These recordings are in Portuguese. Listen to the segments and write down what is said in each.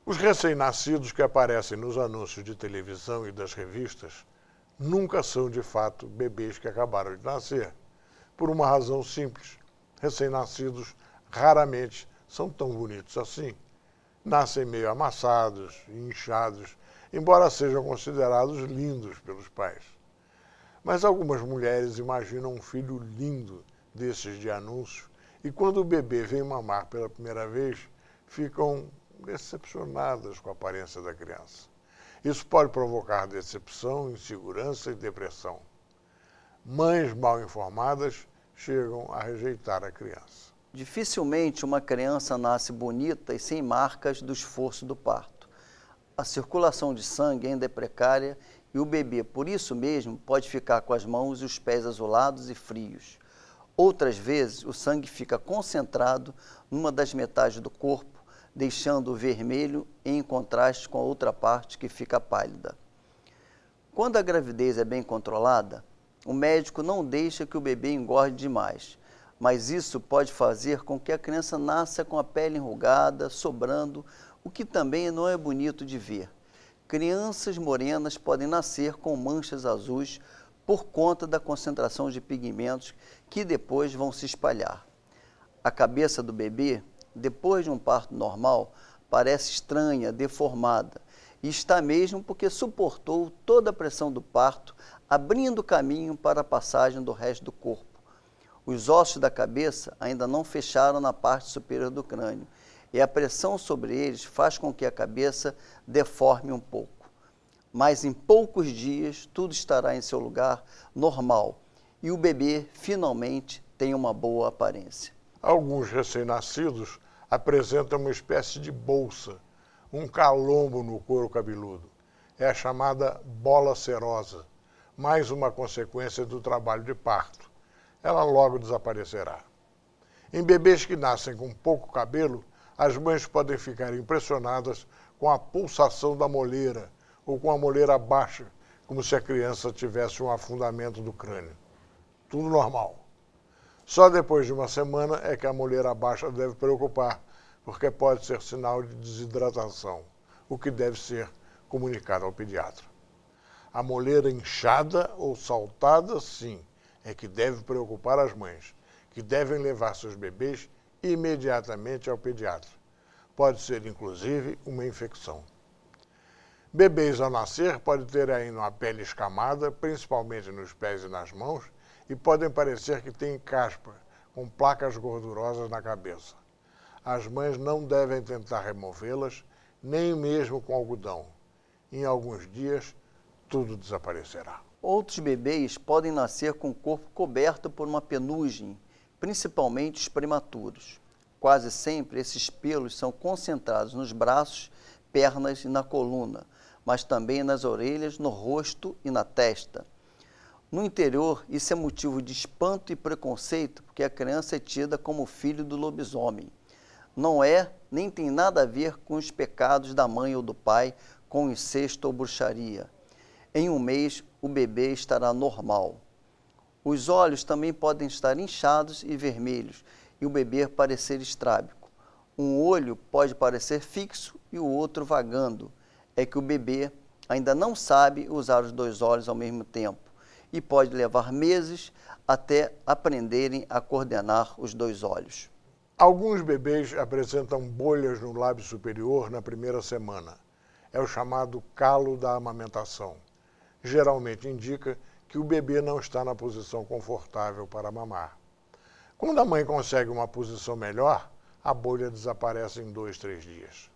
Os recém-nascidos que aparecem nos anúncios de televisão e das revistas nunca são, de fato, bebês que acabaram de nascer, por uma razão simples. Recém-nascidos raramente são tão bonitos assim. Nascem meio amassados e inchados, embora sejam considerados lindos pelos pais. Mas algumas mulheres imaginam um filho lindo desses de anúncio e quando o bebê vem mamar pela primeira vez, ficam decepcionadas com a aparência da criança. Isso pode provocar decepção, insegurança e depressão. Mães mal informadas chegam a rejeitar a criança. Dificilmente uma criança nasce bonita e sem marcas do esforço do parto. A circulação de sangue ainda é precária e o bebê, por isso mesmo, pode ficar com as mãos e os pés azulados e frios. Outras vezes, o sangue fica concentrado numa das metades do corpo, deixando o vermelho em contraste com a outra parte que fica pálida. Quando a gravidez é bem controlada, o médico não deixa que o bebê engorde demais, mas isso pode fazer com que a criança nasça com a pele enrugada, sobrando, o que também não é bonito de ver. Crianças morenas podem nascer com manchas azuis por conta da concentração de pigmentos que depois vão se espalhar. A cabeça do bebê, depois de um parto normal, parece estranha, deformada, e está mesmo porque suportou toda a pressão do parto, abrindo caminho para a passagem do resto do corpo. Os ossos da cabeça ainda não fecharam na parte superior do crânio, e a pressão sobre eles faz com que a cabeça deforme um pouco. Mas em poucos dias tudo estará em seu lugar normal, e o bebê finalmente tem uma boa aparência. Alguns recém-nascidos apresentam uma espécie de bolsa, um calombo no couro cabeludo. É a chamada bola serosa, mais uma consequência do trabalho de parto. Ela logo desaparecerá. Em bebês que nascem com pouco cabelo, as mães podem ficar impressionadas com a pulsação da moleira ou com a moleira baixa, como se a criança tivesse um afundamento do crânio. Tudo normal. Só depois de uma semana é que a moleira baixa deve preocupar, porque pode ser sinal de desidratação, o que deve ser comunicado ao pediatra. A moleira inchada ou saltada, sim, é que deve preocupar as mães, que devem levar seus bebês imediatamente ao pediatra. Pode ser, inclusive, uma infecção. Bebês ao nascer podem ter ainda uma pele escamada, principalmente nos pés e nas mãos, e podem parecer que têm caspa, com placas gordurosas na cabeça. As mães não devem tentar removê-las, nem mesmo com algodão. Em alguns dias, tudo desaparecerá. Outros bebês podem nascer com o corpo coberto por uma penugem, principalmente os prematuros. Quase sempre esses pelos são concentrados nos braços, pernas e na coluna, mas também nas orelhas, no rosto e na testa. No interior, isso é motivo de espanto e preconceito, porque a criança é tida como filho do lobisomem. Não é, nem tem nada a ver com os pecados da mãe ou do pai, com incesto ou bruxaria. Em um mês, o bebê estará normal. Os olhos também podem estar inchados e vermelhos, e o bebê parecer estrábico. Um olho pode parecer fixo e o outro vagando. É que o bebê ainda não sabe usar os dois olhos ao mesmo tempo, e pode levar meses até aprenderem a coordenar os dois olhos. Alguns bebês apresentam bolhas no lábio superior na primeira semana. É o chamado calo da amamentação. Geralmente indica que o bebê não está na posição confortável para mamar. Quando a mãe consegue uma posição melhor, a bolha desaparece em 2, 3 dias.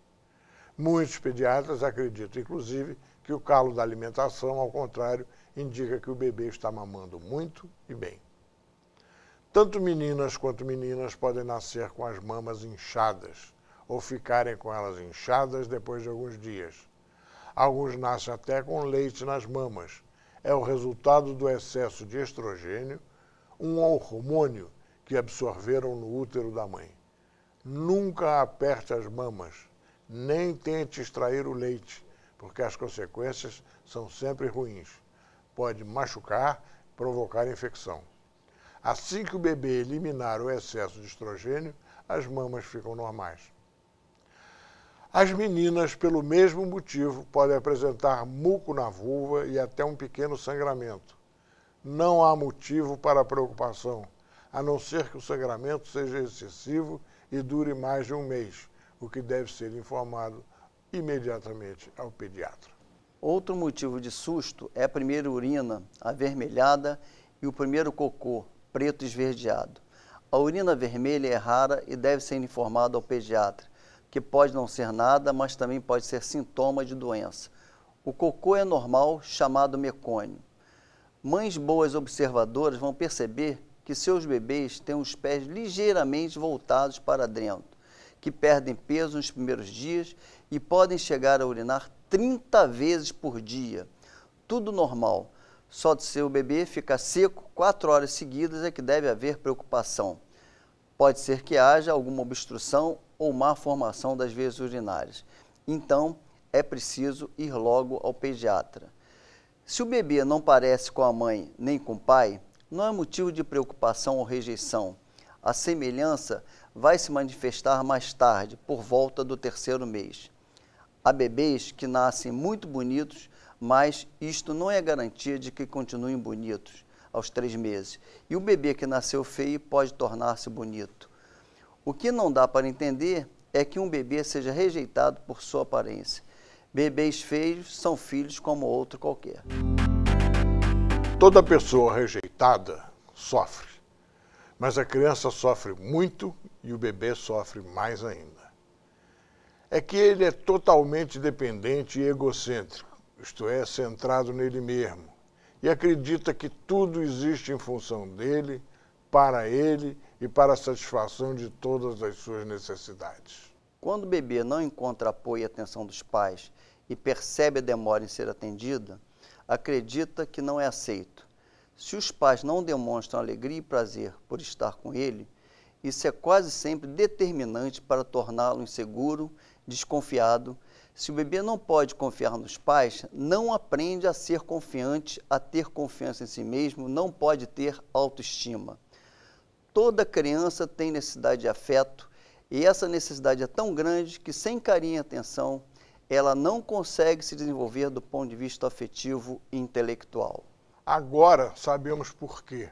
Muitos pediatras acreditam, inclusive, que o calo da alimentação, ao contrário, indica que o bebê está mamando muito e bem. Tanto meninas quanto meninas podem nascer com as mamas inchadas ou ficarem com elas inchadas depois de alguns dias. Alguns nascem até com leite nas mamas. É o resultado do excesso de estrogênio, um hormônio que absorveram no útero da mãe. Nunca aperte as mamas, nem tente extrair o leite, porque as consequências são sempre ruins. Pode machucar, provocar infecção. Assim que o bebê eliminar o excesso de estrogênio, as mamas ficam normais. As meninas, pelo mesmo motivo, podem apresentar muco na vulva e até um pequeno sangramento. Não há motivo para preocupação, a não ser que o sangramento seja excessivo e dure mais de um mês, o que deve ser informado imediatamente ao pediatra. Outro motivo de susto é a primeira urina avermelhada e o primeiro cocô preto esverdeado. A urina vermelha é rara e deve ser informada ao pediatra, que pode não ser nada, mas também pode ser sintoma de doença. O cocô é normal, chamado mecônio. Mães boas observadoras vão perceber que seus bebês têm os pés ligeiramente voltados para dentro, que perdem peso nos primeiros dias e podem chegar a urinar 30 vezes por dia. Tudo normal. Só de seu bebê ficar seco 4 horas seguidas é que deve haver preocupação. Pode ser que haja alguma obstrução ou má formação das veias urinárias. Então, é preciso ir logo ao pediatra. Se o bebê não parece com a mãe nem com o pai, não é motivo de preocupação ou rejeição. A semelhança vai se manifestar mais tarde, por volta do 3º mês. Há bebês que nascem muito bonitos, mas isto não é garantia de que continuem bonitos aos 3 meses. E o bebê que nasceu feio pode tornar-se bonito. O que não dá para entender é que um bebê seja rejeitado por sua aparência. Bebês feios são filhos como outro qualquer. Toda pessoa rejeitada sofre, mas a criança sofre muito e o bebê sofre mais ainda. É que ele é totalmente dependente e egocêntrico, isto é, centrado nele mesmo, e acredita que tudo existe em função dele, para ele e para a satisfação de todas as suas necessidades. Quando o bebê não encontra apoio e atenção dos pais e percebe a demora em ser atendida, acredita que não é aceito. Se os pais não demonstram alegria e prazer por estar com ele, isso é quase sempre determinante para torná-lo inseguro, desconfiado. Se o bebê não pode confiar nos pais, não aprende a ser confiante, a ter confiança em si mesmo, não pode ter autoestima. Toda criança tem necessidade de afeto e essa necessidade é tão grande que sem carinho e atenção, ela não consegue se desenvolver do ponto de vista afetivo e intelectual. Agora sabemos por quê.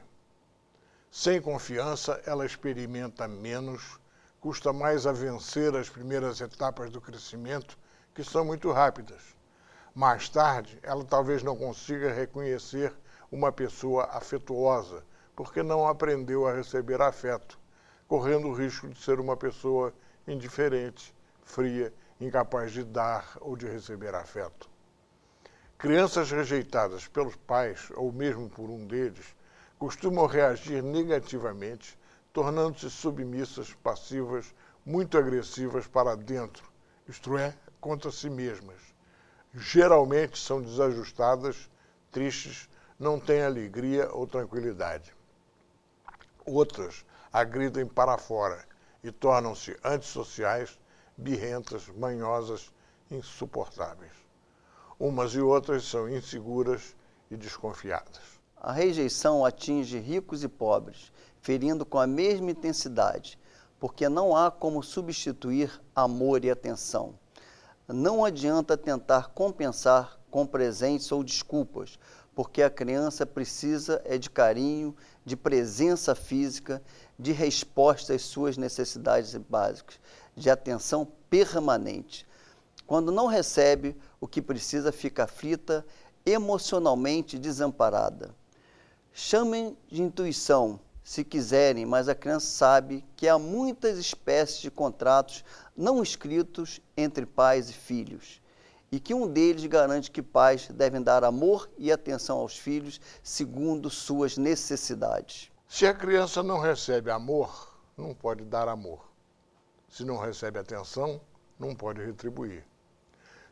Sem confiança, ela experimenta menos, custa mais a vencer as primeiras etapas do crescimento, que são muito rápidas. Mais tarde, ela talvez não consiga reconhecer uma pessoa afetuosa, porque não aprendeu a receber afeto, correndo o risco de ser uma pessoa indiferente, fria, incapaz de dar ou de receber afeto. Crianças rejeitadas pelos pais, ou mesmo por um deles, costumam reagir negativamente, tornando-se submissas, passivas, muito agressivas para dentro, isto é, contra si mesmas. Geralmente são desajustadas, tristes, não têm alegria ou tranquilidade. Outras agridem para fora e tornam-se antissociais, birrentas, manhosas, insuportáveis. Umas e outras são inseguras e desconfiadas. A rejeição atinge ricos e pobres, ferindo com a mesma intensidade, porque não há como substituir amor e atenção. Não adianta tentar compensar com presentes ou desculpas, porque a criança precisa de carinho, de presença física, de resposta às suas necessidades básicas, de atenção permanente. Quando não recebe o que precisa, fica aflita, emocionalmente desamparada. Chamem de intuição, se quiserem, mas a criança sabe que há muitas espécies de contratos não escritos entre pais e filhos, e que um deles garante que pais devem dar amor e atenção aos filhos segundo suas necessidades. Se a criança não recebe amor, não pode dar amor. Se não recebe atenção, não pode retribuir.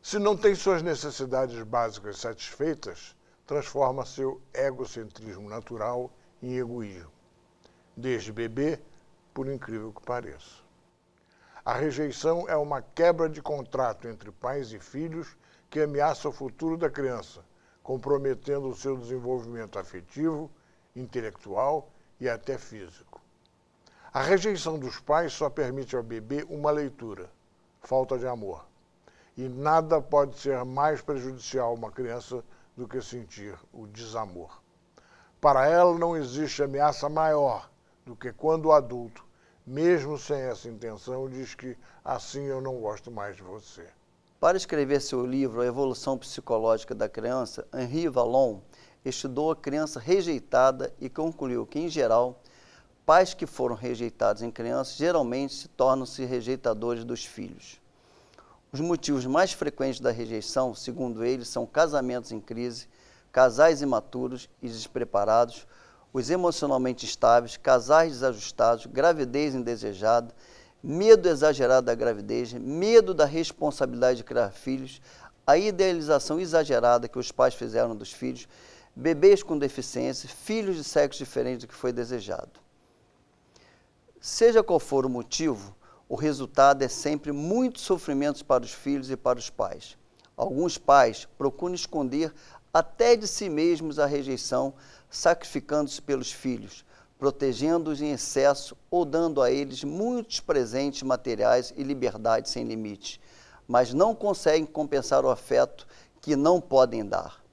Se não tem suas necessidades básicas satisfeitas, transforma seu egocentrismo natural em egoísmo. Desde bebê, por incrível que pareça. A rejeição é uma quebra de contrato entre pais e filhos que ameaça o futuro da criança, comprometendo o seu desenvolvimento afetivo, intelectual e até físico. A rejeição dos pais só permite ao bebê uma leitura: falta de amor. E nada pode ser mais prejudicial a uma criança do que sentir o desamor. Para ela não existe ameaça maior do que quando o adulto, mesmo sem essa intenção, diz que assim eu não gosto mais de você. Para escrever seu livro A Evolução Psicológica da Criança, Henri Vallon estudou a criança rejeitada e concluiu que, em geral, pais que foram rejeitados em criança geralmente tornam-se rejeitadores dos filhos. Os motivos mais frequentes da rejeição, segundo ele, são casamentos em crise, casais imaturos e despreparados, os emocionalmente estáveis, casais desajustados, gravidez indesejada, medo exagerado da gravidez, medo da responsabilidade de criar filhos, a idealização exagerada que os pais fizeram dos filhos, bebês com deficiência, filhos de sexo diferente do que foi desejado. Seja qual for o motivo, o resultado é sempre muito sofrimento para os filhos e para os pais. Alguns pais procuram esconder até de si mesmos a rejeição, sacrificando-se pelos filhos, protegendo-os em excesso ou dando a eles muitos presentes materiais e liberdade sem limite, mas não conseguem compensar o afeto que não podem dar.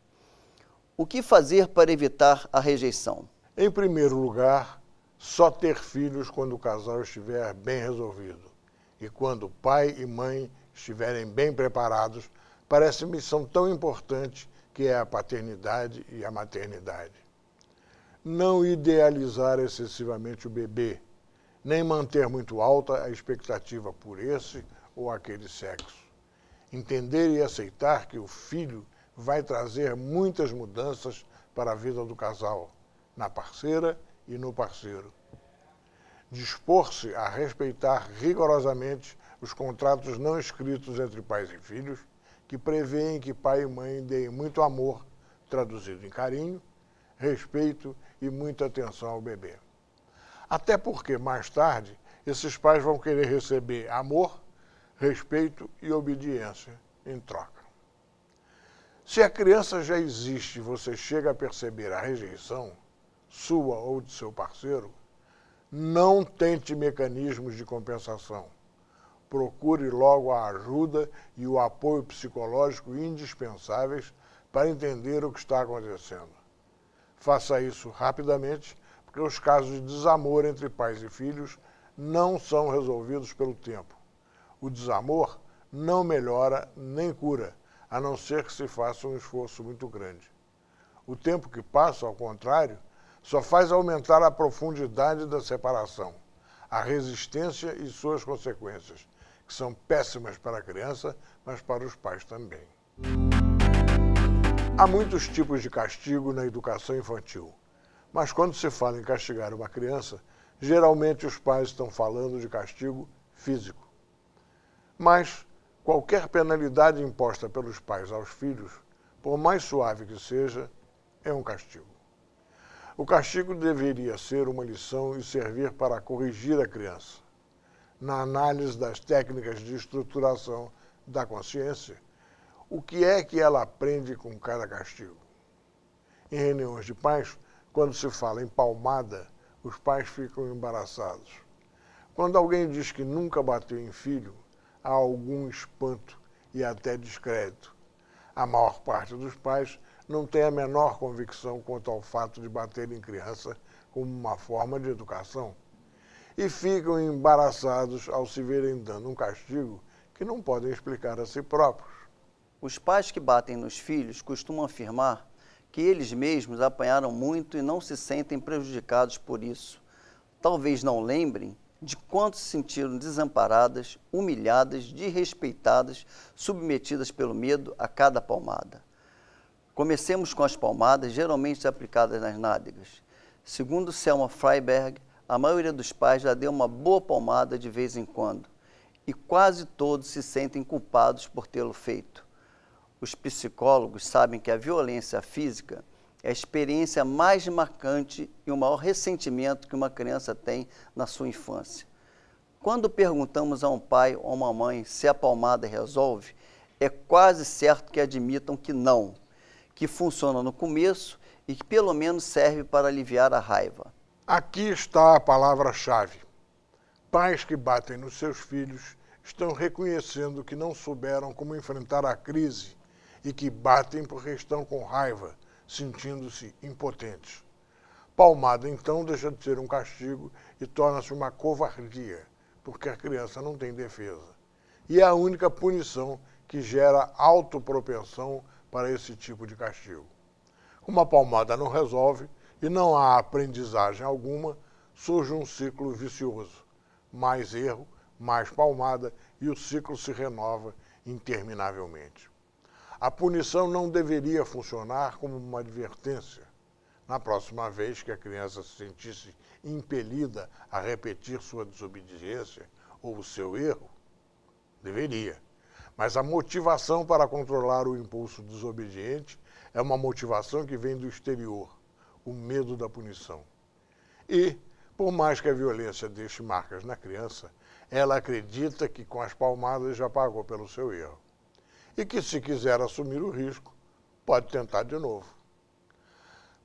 O que fazer para evitar a rejeição? Em primeiro lugar, só ter filhos quando o casal estiver bem resolvido e quando pai e mãe estiverem bem preparados para essa missão tão importante que é a paternidade e a maternidade. Não idealizar excessivamente o bebê, nem manter muito alta a expectativa por esse ou aquele sexo. Entender e aceitar que o filho vai trazer muitas mudanças para a vida do casal, na parceira e no parceiro. Dispor-se a respeitar rigorosamente os contratos não escritos entre pais e filhos, que prevêem que pai e mãe deem muito amor, traduzido em carinho, respeito e muita atenção ao bebê. Até porque, mais tarde, esses pais vão querer receber amor, respeito e obediência em troca. Se a criança já existe e você chega a perceber a rejeição, sua ou de seu parceiro, não tente mecanismos de compensação. Procure logo a ajuda e o apoio psicológico indispensáveis para entender o que está acontecendo. Faça isso rapidamente, porque os casos de desamor entre pais e filhos não são resolvidos pelo tempo. O desamor não melhora nem cura, a não ser que se faça um esforço muito grande. O tempo que passa, ao contrário, só faz aumentar a profundidade da separação, a resistência e suas consequências, que são péssimas para a criança, mas para os pais também. Há muitos tipos de castigo na educação infantil, mas quando se fala em castigar uma criança, geralmente os pais estão falando de castigo físico. Mas qualquer penalidade imposta pelos pais aos filhos, por mais suave que seja, é um castigo. O castigo deveria ser uma lição e servir para corrigir a criança. Na análise das técnicas de estruturação da consciência, o que é que ela aprende com cada castigo? Em reuniões de pais, quando se fala em palmada, os pais ficam embaraçados. Quando alguém diz que nunca bateu em filho, há algum espanto e até descrédito. A maior parte dos pais não tem a menor convicção quanto ao fato de bater em criança como uma forma de educação e ficam embaraçados ao se verem dando um castigo que não podem explicar a si próprios. Os pais que batem nos filhos costumam afirmar que eles mesmos apanharam muito e não se sentem prejudicados por isso. Talvez não lembrem de quanto se sentiram desamparadas, humilhadas, desrespeitadas, submetidas pelo medo a cada palmada. Comecemos com as palmadas geralmente aplicadas nas nádegas. Segundo Selma Freiberg, a maioria dos pais já deu uma boa palmada de vez em quando, e quase todos se sentem culpados por tê-lo feito. Os psicólogos sabem que a violência física é a experiência mais marcante e o maior ressentimento que uma criança tem na sua infância. Quando perguntamos a um pai ou uma mãe se a palmada resolve, é quase certo que admitam que não, que funciona no começo e que pelo menos serve para aliviar a raiva. Aqui está a palavra-chave. Pais que batem nos seus filhos estão reconhecendo que não souberam como enfrentar a crise e que batem porque estão com raiva, sentindo-se impotentes. Palmada, então, deixa de ser um castigo e torna-se uma covardia, porque a criança não tem defesa. E é a única punição que gera autopropensão para esse tipo de castigo. Como a palmada não resolve e não há aprendizagem alguma, surge um ciclo vicioso. Mais erro, mais palmada e o ciclo se renova interminavelmente. A punição não deveria funcionar como uma advertência. Na próxima vez que a criança se sentisse impelida a repetir sua desobediência ou o seu erro, deveria. Mas a motivação para controlar o impulso desobediente é uma motivação que vem do exterior, o medo da punição. E, por mais que a violência deixe marcas na criança, ela acredita que com as palmadas já pagou pelo seu erro. E que, se quiser assumir o risco, pode tentar de novo.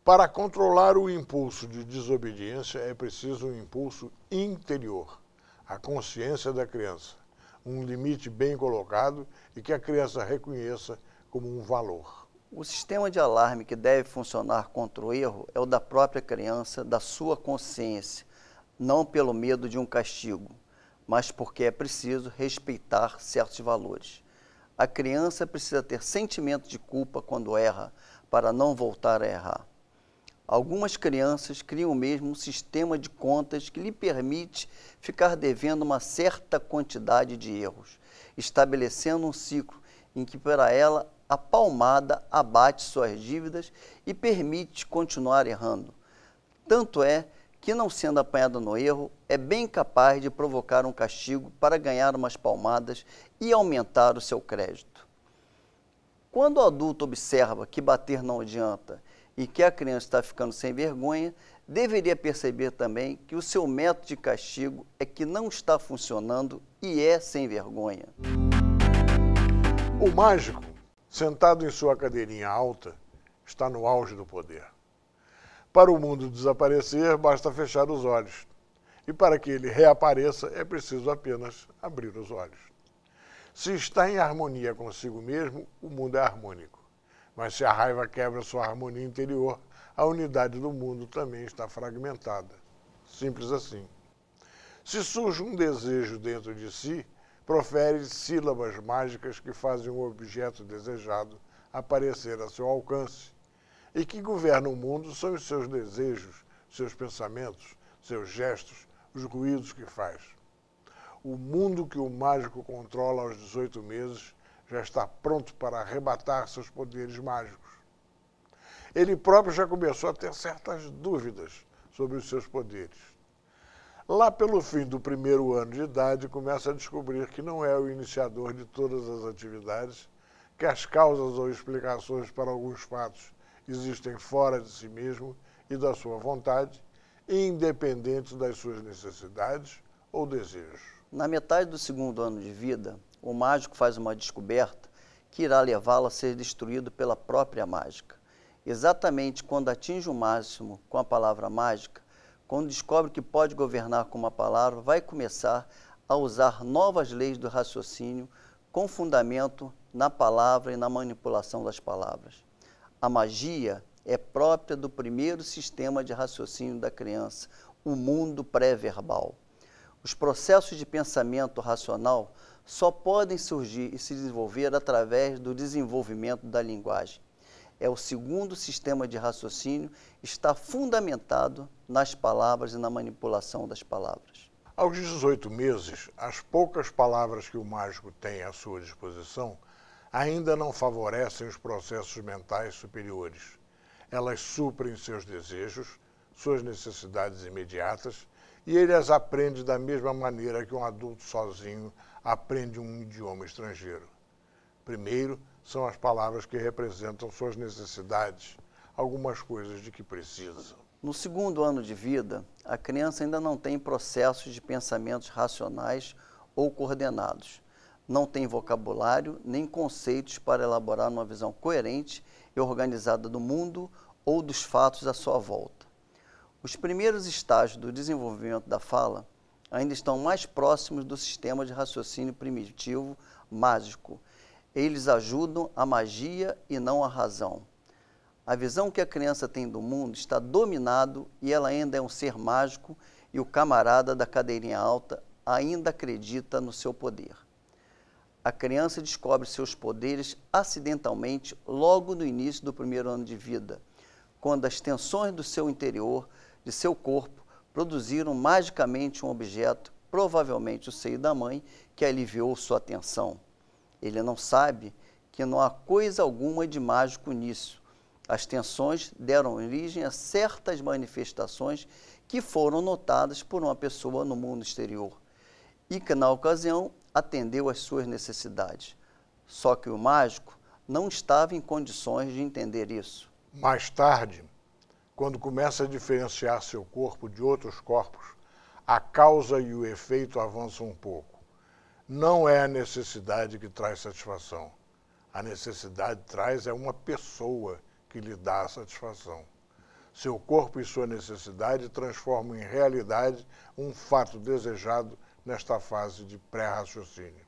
Para controlar o impulso de desobediência é preciso um impulso interior, a consciência da criança, um limite bem colocado e que a criança reconheça como um valor. O sistema de alarme que deve funcionar contra o erro é o da própria criança, da sua consciência, não pelo medo de um castigo, mas porque é preciso respeitar certos valores. A criança precisa ter sentimento de culpa quando erra, para não voltar a errar. Algumas crianças criam mesmo um sistema de contas que lhe permite ficar devendo uma certa quantidade de erros, estabelecendo um ciclo em que para ela a palmada abate suas dívidas e permite continuar errando. Tanto é que, não sendo apanhada no erro, é bem capaz de provocar um castigo para ganhar umas palmadas e aumentar o seu crédito. Quando o adulto observa que bater não adianta e que a criança está ficando sem vergonha, deveria perceber também que o seu método de castigo é que não está funcionando e é sem vergonha. O mágico, sentado em sua cadeirinha alta, está no auge do poder. Para o mundo desaparecer, basta fechar os olhos. E para que ele reapareça, é preciso apenas abrir os olhos. Se está em harmonia consigo mesmo, o mundo é harmônico. Mas se a raiva quebra sua harmonia interior, a unidade do mundo também está fragmentada. Simples assim. Se surge um desejo dentro de si, profere sílabas mágicas que fazem o objeto desejado aparecer a seu alcance. E que governam o mundo são os seus desejos, seus pensamentos, seus gestos, os ruídos que faz. O mundo que o mágico controla aos 18 meses já está pronto para arrebatar seus poderes mágicos. Ele próprio já começou a ter certas dúvidas sobre os seus poderes. Lá pelo fim do primeiro ano de idade, começa a descobrir que não é o iniciador de todas as atividades, que as causas ou explicações para alguns fatos existem fora de si mesmo e da sua vontade, independentes das suas necessidades ou desejos. Na metade do segundo ano de vida, o mágico faz uma descoberta que irá levá-lo a ser destruído pela própria mágica. Exatamente quando atinge o máximo com a palavra mágica, quando descobre que pode governar com uma palavra, vai começar a usar novas leis do raciocínio com fundamento na palavra e na manipulação das palavras. A magia é própria do primeiro sistema de raciocínio da criança, o mundo pré-verbal. Os processos de pensamento racional só podem surgir e se desenvolver através do desenvolvimento da linguagem. É o segundo sistema de raciocínio, está fundamentado nas palavras e na manipulação das palavras. Aos 18 meses, as poucas palavras que o mágico tem à sua disposição ainda não favorecem os processos mentais superiores. Elas suprem seus desejos, suas necessidades imediatas, e ele as aprende da mesma maneira que um adulto sozinho aprende um idioma estrangeiro. Primeiro, são as palavras que representam suas necessidades, algumas coisas de que precisa. No segundo ano de vida, a criança ainda não tem processos de pensamentos racionais ou coordenados. Não tem vocabulário nem conceitos para elaborar uma visão coerente e organizada do mundo ou dos fatos à sua volta. Os primeiros estágios do desenvolvimento da fala, ainda estão mais próximos do sistema de raciocínio primitivo mágico. Eles ajudam a magia e não a razão. A visão que a criança tem do mundo está dominado e ela ainda é um ser mágico e o camarada da cadeirinha alta ainda acredita no seu poder. A criança descobre seus poderes acidentalmente logo no início do primeiro ano de vida, quando as tensões do seu interior, de seu corpo, produziram magicamente um objeto, provavelmente o seio da mãe, que aliviou sua tensão. Ele não sabe que não há coisa alguma de mágico nisso. As tensões deram origem a certas manifestações que foram notadas por uma pessoa no mundo exterior e que, na ocasião, atendeu às suas necessidades. Só que o mágico não estava em condições de entender isso. Mais tarde, quando começa a diferenciar seu corpo de outros corpos, a causa e o efeito avançam um pouco. Não é a necessidade que traz satisfação. A necessidade traz é uma pessoa que lhe dá a satisfação. Seu corpo e sua necessidade transformam em realidade um fato desejado nesta fase de pré-raciocínio.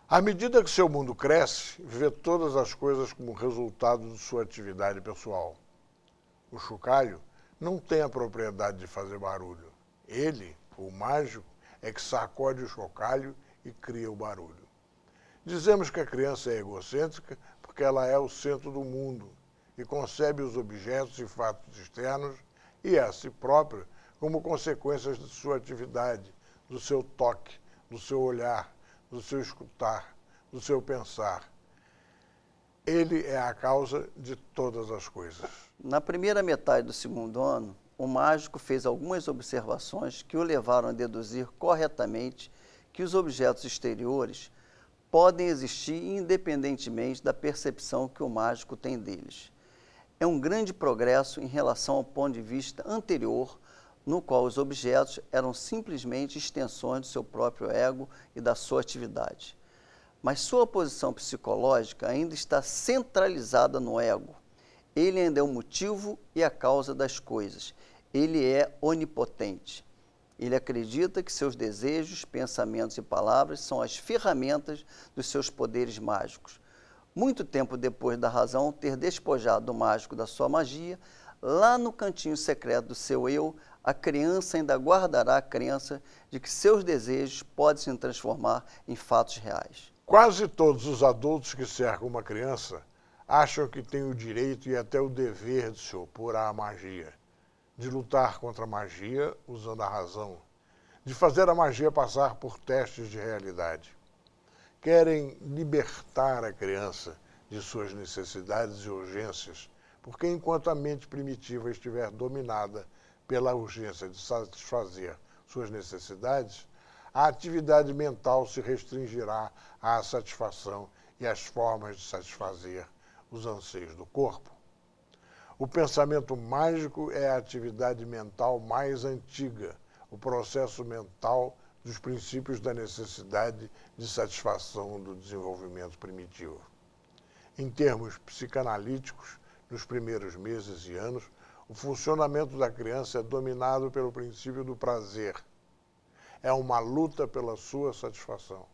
À medida que seu mundo cresce, vê todas as coisas como resultado de sua atividade pessoal. O chocalho não tem a propriedade de fazer barulho. Ele, o mágico, é que sacode o chocalho e cria o barulho. Dizemos que a criança é egocêntrica porque ela é o centro do mundo e concebe os objetos e fatos externos e a si própria como consequências de sua atividade, do seu toque, do seu olhar, do seu escutar, do seu pensar. Ele é a causa de todas as coisas. Na primeira metade do segundo ano, o mágico fez algumas observações que o levaram a deduzir corretamente que os objetos exteriores podem existir independentemente da percepção que o mágico tem deles. É um grande progresso em relação ao ponto de vista anterior, no qual os objetos eram simplesmente extensões do seu próprio ego e da sua atividade. Mas sua posição psicológica ainda está centralizada no ego. Ele ainda é o motivo e a causa das coisas. Ele é onipotente. Ele acredita que seus desejos, pensamentos e palavras são as ferramentas dos seus poderes mágicos. Muito tempo depois da razão ter despojado o mágico da sua magia, lá no cantinho secreto do seu eu, a criança ainda guardará a crença de que seus desejos podem se transformar em fatos reais. Quase todos os adultos que cercam uma criança acham que têm o direito e até o dever de se opor à magia, de lutar contra a magia usando a razão, de fazer a magia passar por testes de realidade. Querem libertar a criança de suas necessidades e urgências, porque enquanto a mente primitiva estiver dominada pela urgência de satisfazer suas necessidades, a atividade mental se restringirá à satisfação e às formas de satisfazer os anseios do corpo. O pensamento mágico é a atividade mental mais antiga, o processo mental dos princípios da necessidade de satisfação do desenvolvimento primitivo. Em termos psicanalíticos, nos primeiros meses e anos, o funcionamento da criança é dominado pelo princípio do prazer. É uma luta pela sua satisfação.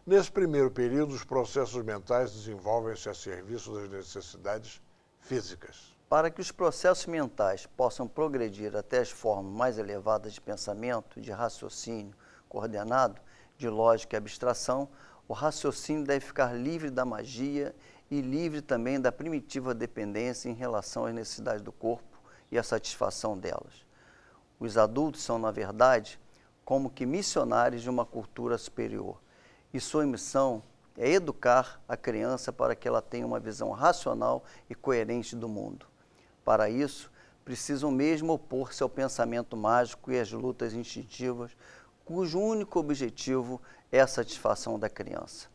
Nesse primeiro período, os processos mentais desenvolvem-se a serviço das necessidades físicas. Para que os processos mentais possam progredir até as formas mais elevadas de pensamento, de raciocínio coordenado, de lógica e abstração, o raciocínio deve ficar livre da magia e livre também da primitiva dependência em relação às necessidades do corpo e à satisfação delas. Os adultos são, na verdade, como que missionários de uma cultura superior, e sua missão é educar a criança para que ela tenha uma visão racional e coerente do mundo. Para isso, precisam mesmo opor-se ao pensamento mágico e às lutas instintivas, cujo único objetivo é a satisfação da criança.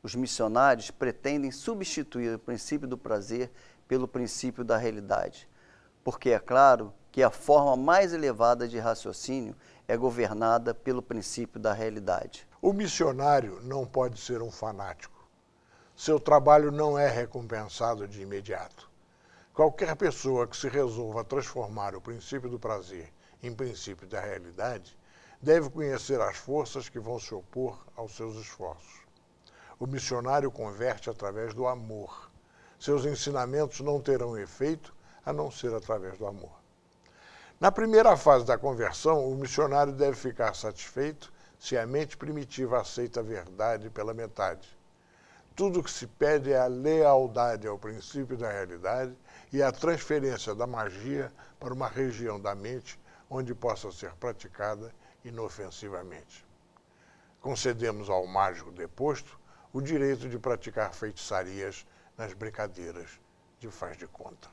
Os missionários pretendem substituir o princípio do prazer pelo princípio da realidade, porque é claro que a forma mais elevada de raciocínio é governada pelo princípio da realidade. O missionário não pode ser um fanático. Seu trabalho não é recompensado de imediato. Qualquer pessoa que se resolva a transformar o princípio do prazer em princípio da realidade, deve conhecer as forças que vão se opor aos seus esforços. O missionário converte através do amor. Seus ensinamentos não terão efeito a não ser através do amor. Na primeira fase da conversão, o missionário deve ficar satisfeito se a mente primitiva aceita a verdade pela metade. Tudo o que se pede é a lealdade ao princípio da realidade e a transferência da magia para uma região da mente onde possa ser praticada inofensivamente. Concedemos ao mágico deposto o direito de praticar feitiçarias nas brincadeiras de faz de conta.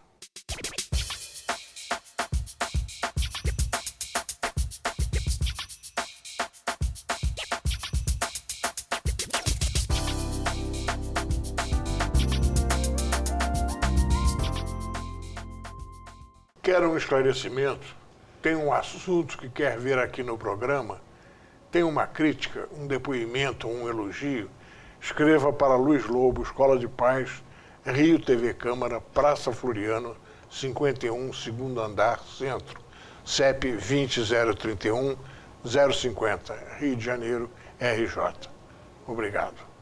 Quer um esclarecimento? Tem um assunto que quer ver aqui no programa? Tem uma crítica, um depoimento, um elogio? Escreva para Luiz Lobo, Escola de Paz, Rio TV Câmara, Praça Floriano, 51, segundo andar, Centro, CEP 20031 050, Rio de Janeiro, RJ. Obrigado.